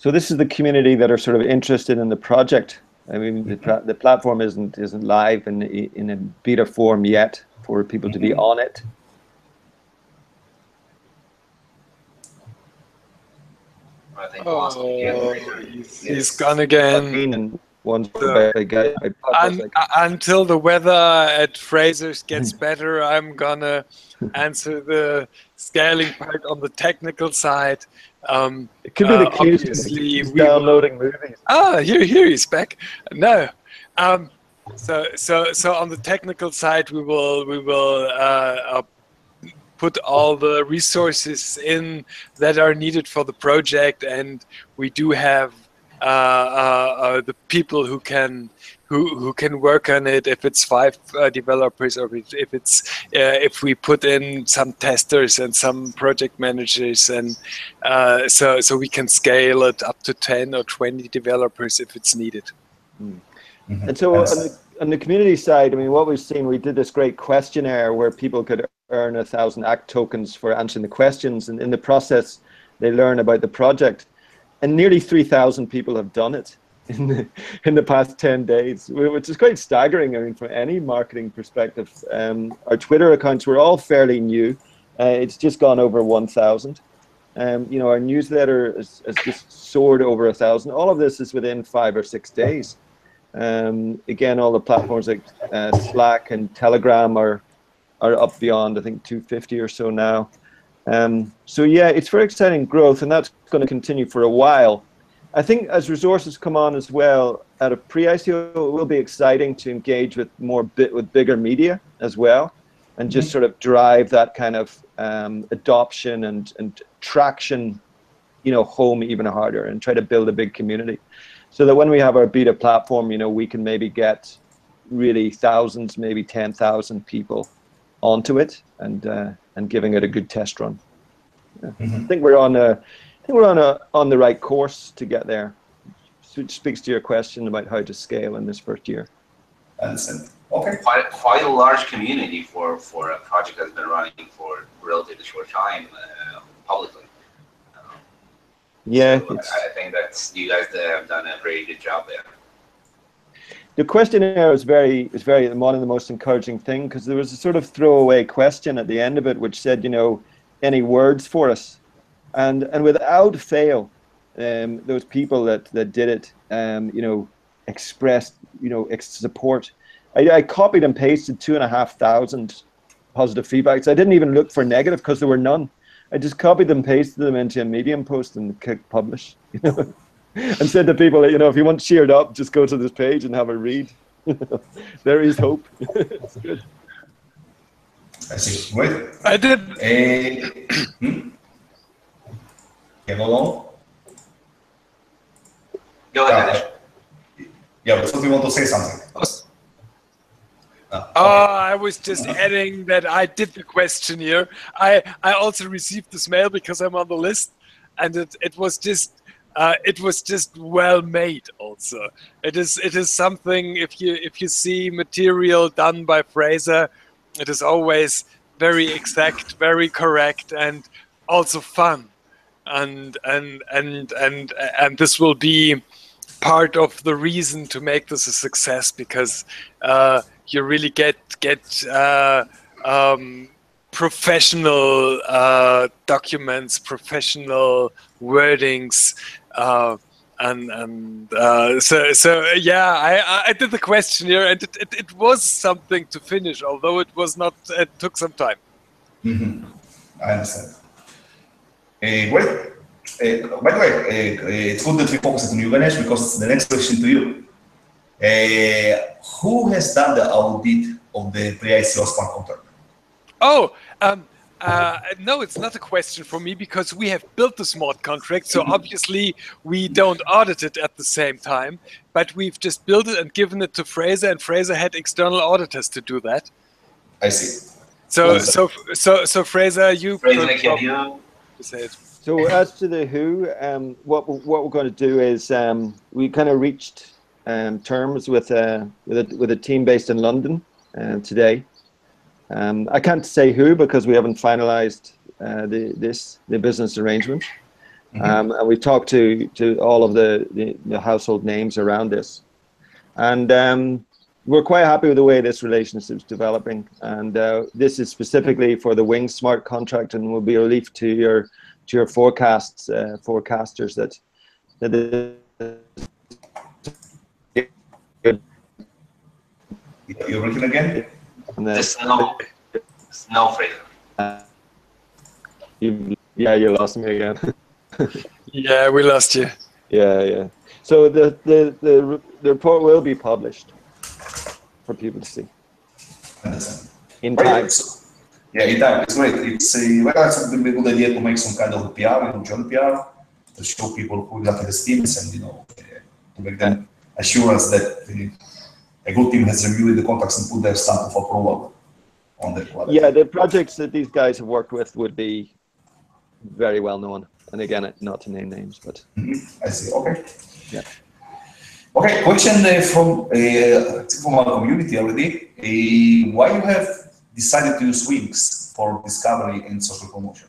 Speaker 1: So this is the community that are sort of interested in the project. I mean, the platform isn't live in a beta form yet for people to be on it.
Speaker 4: I think
Speaker 3: he's gone again.
Speaker 1: And once
Speaker 3: until the weather at Fraser's gets better, I'm gonna answer the scaling part on the technical side.
Speaker 1: It could be the case.
Speaker 3: Obviously,
Speaker 1: we downloading movies.
Speaker 3: Ah, here he's back. No, so on the technical side, we will put all the resources in that are needed for the project, and we do have the people who can work on it. If it's 5 developers, or if we put in some testers and some project managers, and so we can scale it up to 10 or 20 developers if it's needed.
Speaker 1: And so on the community side, I mean, what we've seen, we did this great questionnaire where people could earn 1,000 ACT tokens for answering the questions, and in the process they learn about the project, and nearly 3,000 people have done it in the past 10 days, which is quite staggering. I mean, from any marketing perspective. Our Twitter accounts were all fairly new. It's just gone over 1,000. You know, our newsletter has just soared over 1,000. All of this is within 5 or 6 days. Again, all the platforms like Slack and Telegram are up beyond, I think, 250 or so now. So yeah, it's very exciting growth, and that's going to continue for a while. I think as resources come on as well, at a pre-ICO, it will be exciting to engage with bigger media as well, and just sort of drive that kind of adoption and traction, you know, home even harder, and try to build a big community, so that when we have our beta platform, you know, we can maybe get really thousands, maybe 10,000 people onto it, and giving it a good test run. Yeah. I think we're on the right course to get there. Which speaks to your question about how to scale in this first year.
Speaker 2: Understand. Okay.
Speaker 4: Quite a large community for a project that's been running for a relatively short time publicly.
Speaker 1: Yeah,
Speaker 4: so I think that's, you guys have done a very good job there.
Speaker 1: The questionnaire was one of the most encouraging things, because there was a sort of throwaway question at the end of it which said, you know, any words for us? and without fail, those people that did it, you know, expressed, you know, support. I copied and pasted 2,500 positive feedbacks. I didn't even look for negative because there were none. I just copied them, pasted them into a Medium post and clicked publish, you know, and said to people, you know, if you want cheered up, just go to this page and have a read. There is hope. It's good.
Speaker 2: I see. Great.
Speaker 3: I did.
Speaker 2: Can go on?
Speaker 4: Go ahead.
Speaker 2: Yeah, but you want to say something?
Speaker 3: Oh, I was just adding that I did the questionnaire. I also received this mail because I'm on the list, and it was just well made. Also, it is something. If you see material done by Fraser, it is always very exact, very correct, and also fun. And this will be part of the reason to make this a success, because you really get professional documents, professional wordings, so yeah, I did the questionnaire, and it was something to finish, although it was not. It took some time.
Speaker 2: Mm-hmm. I understand. Great. By the way, it's good that we focus on you, Ganesh, because the next question to you. Who has done the audit of the pre-ICO smart contract?
Speaker 3: Oh, no, it's not a question for me, because we have built the smart contract, so obviously we don't audit it at the same time, but we've just built it and given it to Fraser, and Fraser had external auditors to do that.
Speaker 2: I see.
Speaker 3: So Fraser, you say it.
Speaker 1: So as to the who, what we're going to do is we kind of reached terms with a team based in London today. I can't say who because we haven't finalized the business arrangement. And we've talked to all of the household names around this, and we're quite happy with the way this relationship is developing. And this is specifically for the Wing smart contract, and will be a relief to your forecasters that
Speaker 2: You're working again?
Speaker 4: The snow Fraser.
Speaker 1: You lost me again.
Speaker 3: Yeah, we lost you.
Speaker 1: Yeah. So the report will be published for people to see.
Speaker 2: Understand.
Speaker 1: In time.
Speaker 2: Yeah, in time. It's great. It's a good idea to make some kind of PR, joint PR, to show people who exactly the teams, and to make them assurance that a good team has reviewed the contracts and put their stamp of approval on the quality.
Speaker 1: Yeah, the projects that these guys have worked with would be very well known. And again, not to name names, but
Speaker 2: I see. Okay.
Speaker 1: Yeah.
Speaker 2: Okay. Question from our community already. Why you have decided to use Wings for discovery and social promotion?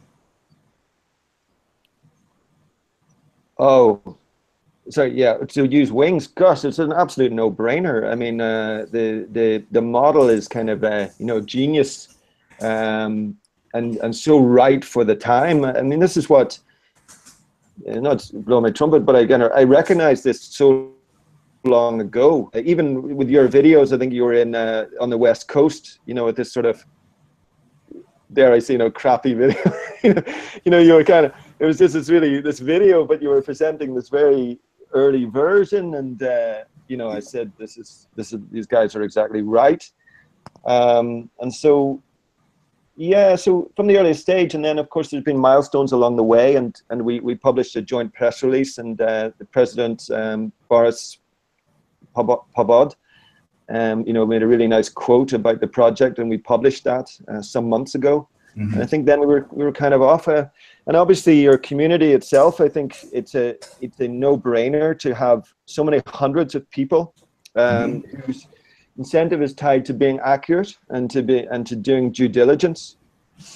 Speaker 1: Oh, sorry. Yeah, to use Wings, gosh, it's an absolute no-brainer. I mean, the model is kind of genius, and so right for the time. I mean, this is what. Not blow my trumpet, but again, I recognize this so long ago. Even with your videos, I think you were in on the West Coast, with this sort of, dare I say, crappy video. You were kind of, it was just this video, but you were presenting this very early version, and I said, these guys are exactly right, and so. Yeah, so from the earliest stage, and then of course there's been milestones along the way, and we published a joint press release, and the president Boris Pobod, made a really nice quote about the project, and we published that some months ago. And I think then we were kind of off, and obviously your community itself, I think it's a no-brainer to have so many hundreds of people whose incentive is tied to being accurate and to doing due diligence,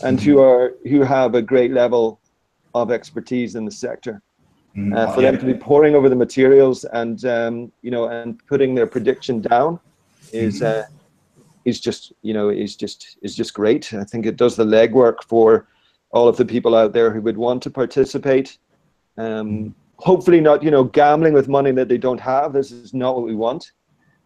Speaker 1: and who have a great level of expertise in the sector. For them to be poring over the materials and and putting their prediction down is just great. I think it does the legwork for all of the people out there who would want to participate. Hopefully not, you know, gambling with money that they don't have. This is not what we want.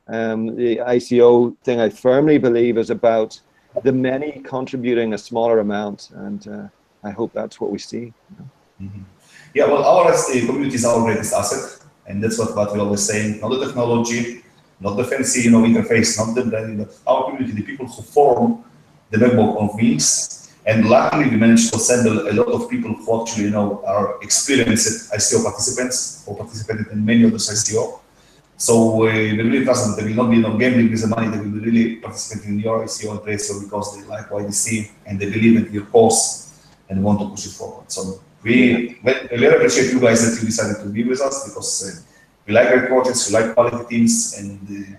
Speaker 1: The ICO thing, I firmly believe, is about the many contributing a smaller amount, and I hope that's what we see.
Speaker 2: Yeah, well, our community is our greatest asset, and that's what we always say. Not the technology, not the fancy, you know, interface, not the branding, but our community, the people who form the backbone of Wings. And luckily, we managed to assemble a lot of people who actually, you know, are experienced ICO participants or participated in many of those ICO. So we really trust them that they will not be, you know, gambling with the money. They will be really participating in your ICO and ICO because they like what they see and they believe in your cause and want to push it forward. So we really appreciate you guys that you decided to be with us because we like great projects, we like quality teams, and you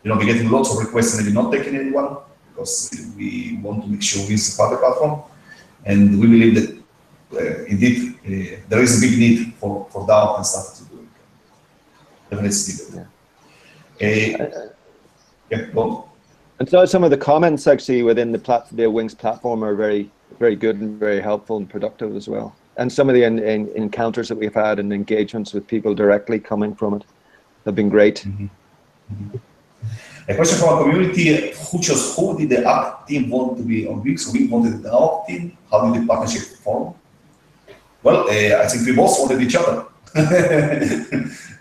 Speaker 2: know, we're getting lots of requests and we're not taking anyone because we want to make sure we support the platform, and we believe that indeed there is a big need for DAO and stuff to do. Definitely needed. Yeah, go on.
Speaker 1: And so some of the comments actually within the Wings platform are very, very good and very helpful and productive as well. And some of the encounters that we've had and engagements with people directly coming from it have been great.
Speaker 2: A question from our community: who chose who? Did the ACT team want to be on Wings? We wanted the ACT team. How did the partnership form? Well, I think we both wanted each other.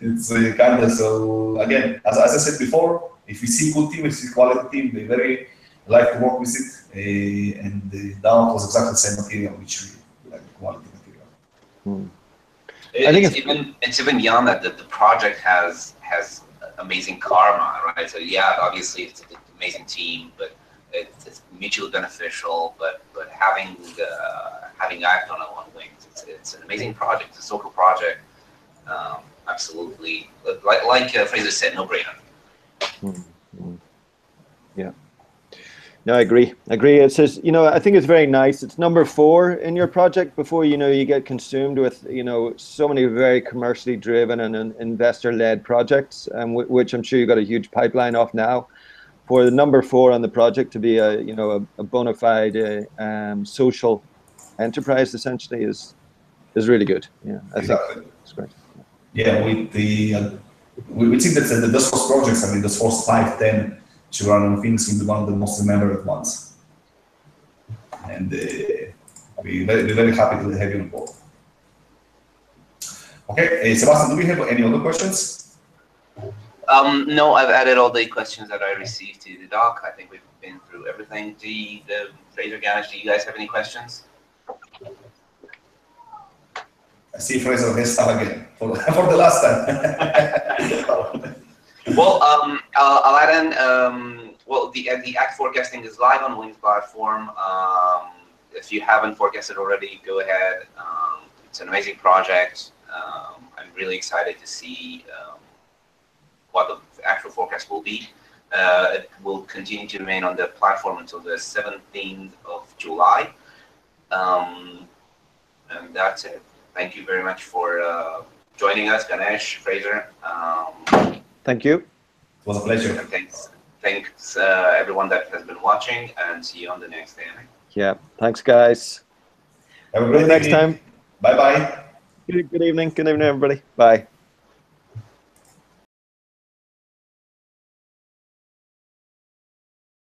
Speaker 2: It's kind of, so again, as I said before, if we see good team, if we see quality team, we very like to work with it. And the DAO was exactly the same material, which we like, quality material.
Speaker 4: It's even beyond that. The project has amazing karma, right? So yeah, obviously it's an amazing team, but it's mutually beneficial. But having ACT on Wings, it's an amazing project. It's a social project. Absolutely, like Fraser said, no brainer.
Speaker 1: Yeah. No, I agree. It says, you know, I think it's very nice. It's number 4 in your project before, you know, you get consumed with, you know, so many very commercially driven and investor-led projects, which I'm sure you've got a huge pipeline of now. For the number 4 on the project to be a, you know, a bona fide social enterprise essentially is really good. Yeah, I think it's great.
Speaker 2: Yeah, we think that those first projects, I mean, those first 5, 10 to run on things will be one of the most remembered ones. And we're very happy to have you on board. Okay, Sebastian, do we have any other questions?
Speaker 4: No, I've added all the questions that I received to the doc. I think we've been through everything. Fraser, Ganesh, do you guys have any questions?
Speaker 2: I see Fraser has stuff again for the last time.
Speaker 4: Well, I'll add in. Well, the ACT forecasting is live on Wings platform. If you haven't forecasted already, go ahead. It's an amazing project. I'm really excited to see what the actual forecast will be. It will continue to remain on the platform until the 17th of July. And that's it. Thank you very much for joining us, Ganesh, Fraser.
Speaker 1: Thank you.
Speaker 2: It was a pleasure.
Speaker 4: And thanks everyone that has been watching, and see you on the next day.
Speaker 1: Yeah, thanks guys.
Speaker 2: Have a great
Speaker 1: next time.
Speaker 2: Bye-bye.
Speaker 1: Good evening, everybody. Bye.